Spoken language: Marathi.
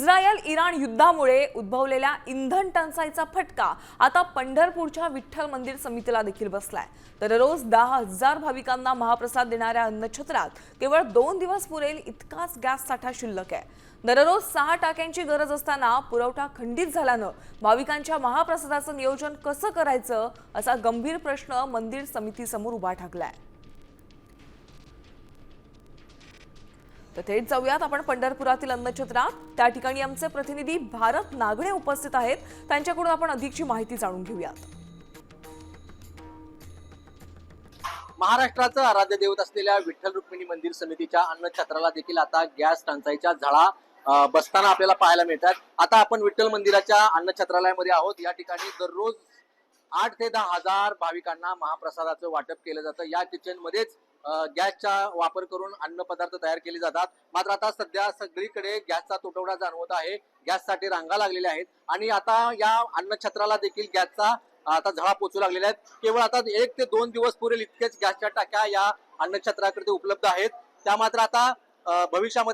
इस्रायल इराण युद्धामुळे उद्भवलेल्या इंधन टंचाईचा फटका आता पंढरपूरच्या विठ्ठल मंदिर समितीला देखील बसलाय। दररोज 10,000 भाविकांना महाप्रसाद देणाऱ्या अन्नछत्रात केवळ 2 दिवस पुरेल इतकाच गॅस साठा शिल्लक आहे। दररोज 6 टाक्यांची गरज असताना पुरवठा खंडित झाल्यानं भाविकांच्या महाप्रसादाचं नियोजन कसं करायचं असा गंभीर प्रश्न मंदिर समितीसमोर उभा ठाकलाय। तर थेट जाऊयात आपण पंढरपुरातील अन्नछत्रात। त्या ठिकाणी आमचे प्रतिनिधी भारत नागणे उपस्थित आहेत, त्यांच्याकडून आपण अधिकची माहिती जाणून घेऊयात। महाराष्ट्राचं आराध्य दैवत असलेल्या विठ्ठल रुक्मिणी मंदिर समितीच्या अन्नछत्राला देखील आता गॅस टंचाईच्या झळा बसताना आपल्याला पाहायला मिळतात। आता आपण विठ्ठल मंदिराच्या अन्नछत्रालयामध्ये आहोत। या ठिकाणी दररोज 8 ते 10,000 भाविकांना महाप्रसादाचं वाटप केलं जातं। या किचन मध्येच गॅसचा वापर करून अन्नपदार्थ तयार केले जातात। मात्र आता सध्या सगळीकडे गॅसचा तुटवडा जाणवत आहे, गॅससाठी रांगा लागलेल्या आहेत आणि आता या अन्नछत्राला देखील गॅसचा आता झळा पोचू लागलेला आहेत। केवळ आता 1 ते 2 दिवस पुरेल इतकेच गॅसच्या टाक्या या अन्नछत्राकडे उपलब्ध आहेत। त्या मात्र आता भविष्यामध्ये